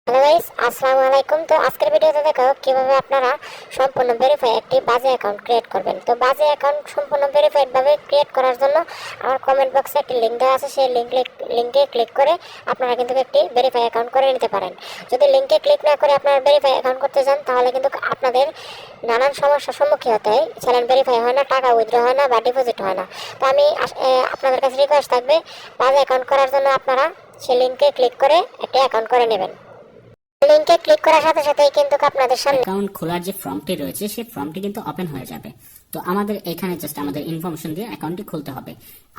Hello guys, আসসালামু আলাইকুম। তো আজকের ভিডিওতে দেখাবো কিভাবে আপনারা সম্পূর্ণ ভেরিফাই একটি বাজে অ্যাকাউন্ট ক্রিয়েট করবেন। তো বাজে অ্যাকাউন্ট সম্পূর্ণ ভেরিফাইড ভাবে ক্রিয়েট করার জন্য আমার কমেন্ট বক্সে একটি লিংক দেওয়া আছে, সেই লিংকে ক্লিক করে আপনারা কিন্তু একটি ভেরিফাই অ্যাকাউন্ট করে নিতে পারেন। যদি লিংকে ক্লিক না করে আপনারা ভেরিফাই অ্যাকাউন্ট করতে চান তাহলে কিন্তু আপনাদের নানান সমস্যার সম্মুখীন হতে হয়। চ্যানেল ভেরিফাই হয় না, টাকা উইথড্র হয় না বা ডিপোজিট হয় না। তো আমি আপনাদের কাছে রিকোয়েস্ট থাকবে, বাজে অ্যাকাউন্ট করার জন্য আপনারা সেই লিংকে ক্লিক করে একটি অ্যাকাউন্ট করে নেবেন। লিংকে ক্লিক করার সাথে সাথেই কিন্তু আপনাদের সামনে অ্যাকাউন্ট খোলার যে ফর্মটি রয়েছে সেই ফর্মটি কিন্তু ওপেন হয়ে যাবে। তো আমাদের এখানে জাস্ট আমাদের ইনফরমেশন দিয়ে অ্যাকাউন্টটি খুলতে হবে।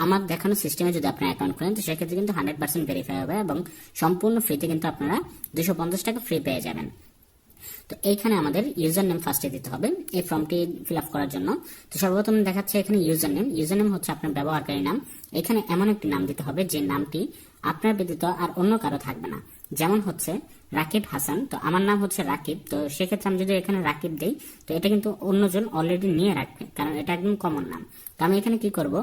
আমার দেখানো সিস্টেমে যদি আপনারা অ্যাকাউন্ট খোলেন তো সেক্ষেত্রে কিন্তু 100% ভেরিফাই হবে এবং সম্পূর্ণ ফ্রিতে কিন্তু আপনারা 250 টাকা ফ্রি পেয়ে যাবেন। তো এইখানে আমাদের ইউজার নেম ফার্স্টে দিতে হবে এই ফর্মটি ফিল আপ করার জন্য। তো সর্বপ্রথম দেখাচ্ছে এখানে ইউজার নেম হচ্ছে আপনার ব্যবহারকারী নাম। এখানে এমন একটি নাম দিতে হবে যে নামটি আপনার ব্যতীত আর অন্য কারো থাকবে না। যেমন হচ্ছে রাকিব হাসান, তো আমার নাম হচ্ছে রাকিব, তো সেক্ষেত্রে আমি যদি এখানে রাকিব দেই তো এটা কিন্তু অন্যজন অলরেডি নিয়ে রাখবে, কারণ এটা একদম কমন নাম। তো আমি এখানে কি করব,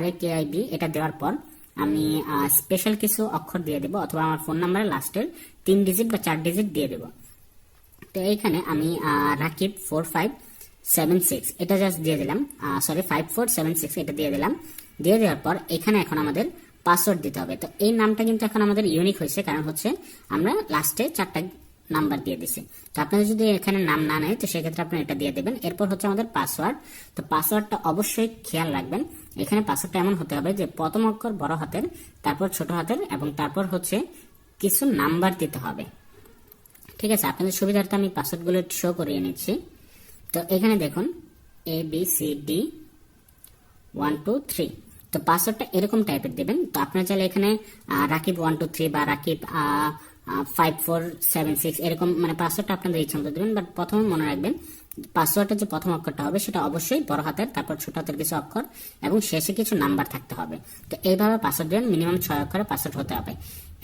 RAKIB এটা দেওয়ার পর আমি স্পেশাল কিছু অক্ষর দিয়ে দেবো, অথবা আমার ফোন নাম্বারের লাস্টের 3 ডিজিট বা 4 ডিজিট দিয়ে দেবো। তো এইখানে আমি রাকিব 4576 এটা জাস্ট দিয়ে দিলাম, 5476 এটা দিয়ে দিলাম। দিয়ে দেওয়ার পর এখানে এখন আমাদের পাসওয়ার্ড দিতে হবে। তো এই নামটা কিন্তু এখন আমাদের ইউনিক হয়েছে, কারণ হচ্ছে আমরা লাস্টে 4টা নাম্বার দিয়ে দিছি। তো আপনাদের যদি এখানে নাম না নেয় তো সেক্ষেত্রে আপনি এটা দিয়ে দেবেন। এরপর হচ্ছে আমাদের পাসওয়ার্ড। তো পাসওয়ার্ডটা অবশ্যই খেয়াল রাখবেন, এখানে পাসওয়ার্ডটা এমন হতে হবে যে প্রথম অক্ষর বড় হাতের, তারপর ছোট হাতের, এবং তারপর হচ্ছে কিছু নাম্বার দিতে হবে। ঠিক আছে, আপনাদের সুবিধার্থে আমি পাসওয়ার্ডগুলো শো করিয়ে নিচ্ছি। তো এখানে দেখুন ABCD123। তো পাসওয়ার্ডটা এরকম টাইপের দেবেন। তো আপনারা চাইলে এখানে রাকিব 123 বা রাকিব 5476 এরকম মানে পাসওয়ার্ডটা আপনাদের ইচ্ছা মতো দেবেন। বাট প্রথমে মনে রাখবেন পাসওয়ার্ডের যে প্রথম অক্ষরটা হবে সেটা অবশ্যই বড় হাতের, তারপর ছোট হাতের কিছু অক্ষর এবং শেষে কিছু নাম্বার থাকতে হবে। তো এইভাবে পাসওয়ার্ড দেবেন, মিনিমাম 6 অক্ষরে পাসওয়ার্ড হতে হবে।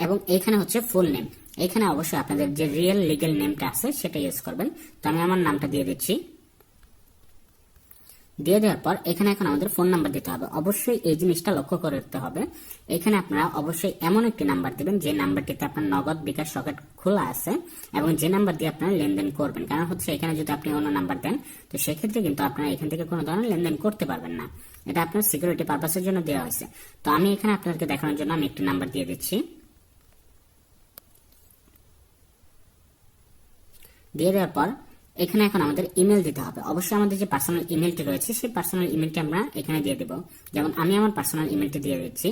এবং এখানে হচ্ছে ফুল নেম, এখানে অবশ্যই আপনাদের যে রিয়েল লিগ্যাল নেমটা আছে সেটা ইউজ করবেন। তো আমি আমার নামটা দিয়ে দিচ্ছি। দিয়ে দেওয়ার পর এখানে এখন আমাদের ফোন নাম্বার দিতে হবে। অবশ্যই এই জিনিসটা লক্ষ্য করে রাখতে হবে, এখানে আপনারা অবশ্যই এমন একটি নাম্বার দিবেন যে নাম্বারটিতে আপনার নগদ বিকাশ সকেট খোলা আছে এবং যে নাম্বার দিয়ে আপনারা লেনদেন করবেন। কারণ হচ্ছে এখানে যদি আপনি অন্য নাম্বার দেন তো সেক্ষেত্রে কিন্তু আপনারা এখান থেকে কোনো ধরনের লেনদেন করতে পারবেন না। এটা আপনার সিকিউরিটি পারপাসের জন্য দেওয়া হয়েছে। তো আমি এখানে আপনাদেরকে দেখানোর জন্য আমি একটি নাম্বার দিয়ে দিচ্ছি। দিয়ে দেওয়ার পর এখানে এখন আমাদের ইমেল দিতে হবে। অবশ্যই আমাদের যে পার্সোনাল ইমেলটি রয়েছে সেই পার্সোনাল ইমেলটি আমরা এখানে দিয়ে দেব। যেমন আমি আমার পার্সোনাল ইমেলটি দিয়ে দিচ্ছি।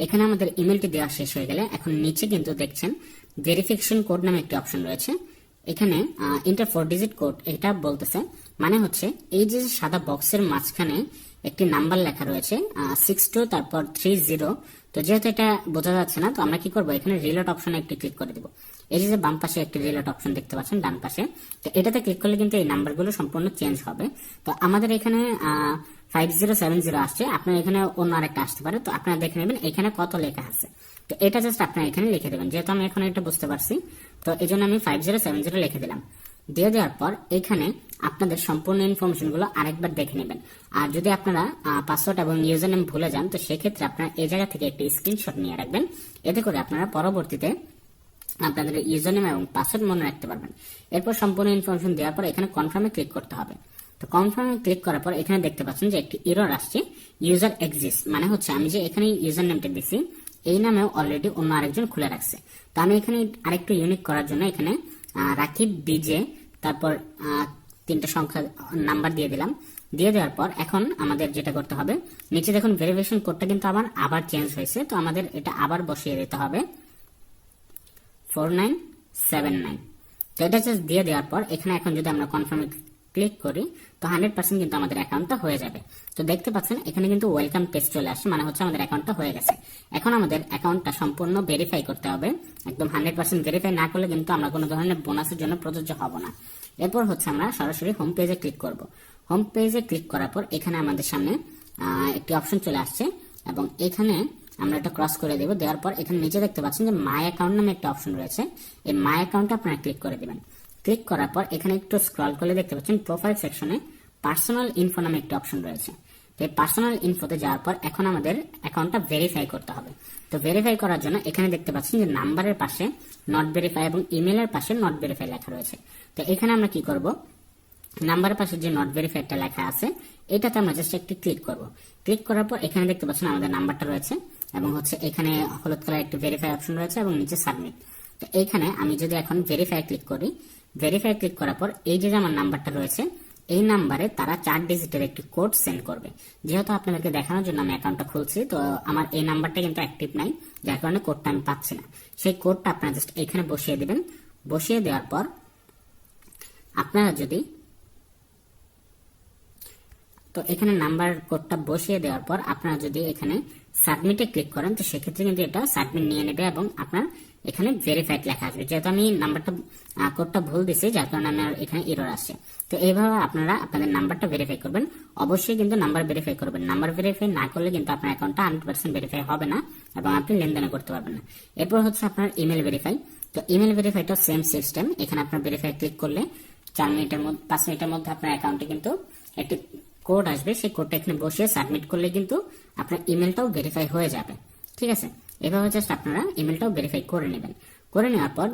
এখানে আমাদের ইমেলটি দেওয়া শেষ হয়ে গেলে এখন নিচে কিন্তু দেখছেন ভেরিফিকেশন কোড নামে একটি অপশন রয়েছে। এখানে ইন্টার 4 ডিজিট কোড এটা বলতেছে, মানে হচ্ছে এই যে সাদা বক্সের মাঝখানে একটি নাম্বার লেখা রয়েছে 62 তারপর 30। তো যেহেতু এটা বোঝা যাচ্ছে না তো আমরা কি করব, এখানে রিলোড অপশনে একটি ক্লিক করে দেব। এই যে বাম পাশে একটি রিলোড অপশন দেখতে পাচ্ছেন ডান পাশে, তো এটাতে ক্লিক করলে কিন্তু এই নাম্বারগুলো সম্পূর্ণ চেঞ্জ হবে। তো আমাদের এখানে 5070 আসছে, আপনার এখানে অন্য আরেকটা আসতে পারে। তো আপনারা দেখে নেবেন এখানে কত লেখা আছে। তো এটা জাস্ট আপনারা এখানে লিখে দেবেন, যেহেতু আমি এখন এটা বুঝতে পারছি তো এই জন্য আমি 5070 লিখে দিলাম। দিয়ে দেওয়ার পর এখানে আপনাদের সম্পূর্ণ ইনফরমেশন গুলো আরেকবার দেখে নেবেন। আর যদি আপনারা পাসওয়ার্ড এবং ইউজার নেম ভুলে যান তো সেক্ষেত্রে আপনারা এই জায়গা থেকে একটি স্ক্রিনশট নিয়ে রাখবেন, এতে করে আপনারা পরবর্তীতে আপনাদের ইউজার নেম এবং পাসওয়ার্ড মনে রাখতে পারবেন। এরপর সম্পূর্ণ ইনফরমেশন দেওয়ার পর এখানে কনফার্মে ক্লিক করতে হবে। তো কনফার্মে ক্লিক করার পর এখানে দেখতে পাচ্ছেন যে একটি এরর আসছে, ইউজার এক্সিস্ট, মানে হচ্ছে আমি যে এখানে ইউজার নেমটা দিছি এই নামেও অলরেডি অন্য আরেকজন খুলে রাখছে। তো আমি এখানে আরেকটু ইউনিক করার জন্য এখানে রাকিব বিজে তারপর 3টা সংখ্যা নাম্বার দিয়ে দিলাম। দিয়ে দেওয়ার পর এখন আমাদের যেটা করতে হবে, নিচে দেখুন ভেরিফিকেশন কোডটা কিন্তু আবার চেঞ্জ হয়েছে, তো আমাদের এটা আবার বসিয়ে দিতে হবে 4979। তো এটা জাস্ট দিয়ে দেওয়ার পর এখানে এখন যদি আমরা কনফার্মে ক্লিক করি তো 100% কিন্তু আমাদের অ্যাকাউন্টটা হয়ে যাবে। তো দেখতে পাচ্ছেন এখানে কিন্তু ওয়েলকাম পেজ চলে আসছে, মানে হচ্ছে আমাদের অ্যাকাউন্টটা হয়ে গেছে। এখন আমাদের অ্যাকাউন্টটা সম্পূর্ণ ভেরিফাই করতে হবে। একদম 100% ভেরিফাই না করলে কিন্তু আমরা কোনো ধরনের বোনাসের জন্য প্রযোজ্য হব না। এরপর হচ্ছে আমরা সরাসরি হোম পেজে ক্লিক করব। হোম পেজে ক্লিক করার পর এখানে আমাদের সামনে একটি অপশন চলে আসছে এবং এখানে আমরা এটা ক্রস করে দেব। দেওয়ার পর এখানে নিচে দেখতে পাচ্ছেন যে মাই অ্যাকাউন্ট নামে একটা অপশন রয়েছে, এই মাই অ্যাকাউন্টে আপনারা ক্লিক করে দেবেন। ক্লিক করার পর এখানে একটু স্ক্রল করলে দেখতে পাচ্ছেন প্রোফাইল সেকশনে পার্সোনাল ইনফো নামে একটা অপশন রয়েছে। তো এই পার্সোনাল ইনফোতে যাওয়ার পর এখন আমাদের অ্যাকাউন্টটা ভেরিফাই করতে হবে। তো ভেরিফাই করার জন্য এখানে দেখতে পাচ্ছেন যে নাম্বারের পাশে নট ভেরিফাই এবং ইমেলের পাশে নট ভেরিফাই লেখা রয়েছে। তো এখানে আমরা কি করব, নাম্বারের পাশে যে নট ভেরিফাইডটা লেখা আছে এটাতে আমরা জাস্ট একটি ক্লিক করব। ক্লিক করার পর এখানে দেখতে পাচ্ছেন আমাদের নাম্বারটা রয়েছে এবং হচ্ছে এখানে হলুদ কালার একটি ভেরিফাই অপশন রয়েছে এবং নিচে সাবমিট। তো এইখানে আমি যদি এখন ভেরিফাই ক্লিক করি, ভেরিফাই ক্লিক করার পর এই যে আমার নাম্বারটা রয়েছে এই নাম্বারে তারা 4 ডিজিটের একটি কোড সেন্ড করবে। যেহেতু আপনাদেরকে দেখানোর জন্য আমি অ্যাকাউন্টটা খুলছি, তো আমার এই নাম্বারটা কিন্তু অ্যাক্টিভ নাই, যার কারণে কোডটা আমি পাচ্ছি না। সেই কোডটা আপনারা জাস্ট এখানে বসিয়ে দিবেন। বসিয়ে দেওয়ার পর আপনারা যদি তো এখানে নাম্বার কোডটা বসিয়ে দেওয়ার পর আপনারা যদি এখানে সাবমিটে ক্লিক করেন তো সেক্ষেত্রে কিন্তু এটা সাবমিট নিয়ে নেবে এবং আপনার এখানে ভেরিফাইড লেখা আসবে। যেহেতু আমি নাম্বারটা কোডটা ভুল দিছি যার কারণে আমার এখানে এরর আসছে। তো এইভাবে আপনারা আপনাদের নাম্বারটা ভেরিফাই করবেন। অবশ্যই কিন্তু নাম্বার ভেরিফাই করবেন। নাম্বার ভেরিফাই না করলে কিন্তু আপনার অ্যাকাউন্টটা 100% ভেরিফাই হবে না এবং আপনি লেনদেন করতে পারবেন না। এরপর হচ্ছে আপনার ইমেল ভেরিফাই। তো ইমেল ভেরিফাইটা সেম সিস্টেম। এখানে আপনার ভেরিফাই ক্লিক করলে 5 মিনিটের মধ্যে আপনার অ্যাকাউন্টে কিন্তু একটি কোড আসবে। সেই কোডটা এখানে বসিয়ে সাবমিট করলে কিন্তু আপনার ইমেলটাও ভেরিফাই হয়ে যাবে। ঠিক আছে, এভাবে জাস্ট আপনারা ইমেলটাও ভেরিফাই করে নেবেন। করে নেওয়ার পর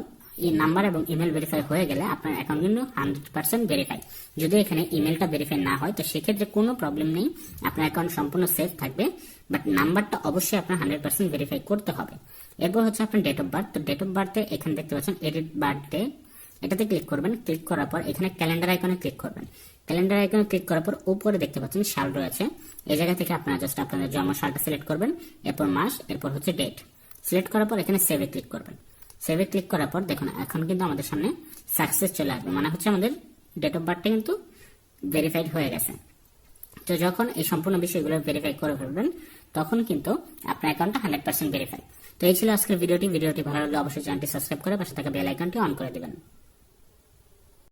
এই নাম্বার এবং ইমেল ভেরিফাই হয়ে গেলে আপনার অ্যাকাউন্ট কিন্তু 100% ভেরিফাই। যদি এখানে ইমেলটা ভেরিফাই না হয় তো সেক্ষেত্রে কোনো প্রবলেম নেই, আপনার অ্যাকাউন্ট সম্পূর্ণ সেফ থাকবে। বাট নাম্বারটা অবশ্যই আপনার 100% ভেরিফাই করতে হবে। এরপর হচ্ছে আপনার ডেট অফ বার্থ। তো ডেট অফ বার্থে এখানে দেখতে পাচ্ছেন এডিট বার্থডে, এটাতে ক্লিক করবেন। ক্লিক করার পর এখানে ক্যালেন্ডার আইকনে ক্লিক করবেন। ক্যালেন্ডার আইকনে ক্লিক করার পর উপরে দেখতে পাচ্ছেন সাল রয়েছে। এই জায়গা থেকে আপনারা জাস্ট আপনাদের জন্ম সালটা সিলেক্ট করবেন, এরপর মাস, এরপর হচ্ছে ডেট। সিলেক্ট করার পর এখানে সেভে ক্লিক করবেন। সেভে ক্লিক করার পর দেখুন এখন কিন্তু আমাদের সামনে সাকসেস চলে আসবে, মানে হচ্ছে আমাদের ডেট অফ বার্থটা কিন্তু ভেরিফাইড হয়ে গেছে। তো যখন এই সম্পূর্ণ বিষয়গুলো ভেরিফাই করে ফেলবেন তখন কিন্তু আপনার অ্যাকাউন্টটা 100% ভেরিফাই। তো এই ছিল আজকের ভিডিওটি। ভিডিওটি ভালো লাগলে অবশ্যই চ্যানেলটি সাবস্ক্রাইব করে পাশে থাকা বেল আইকনটি অন করে দিবেন।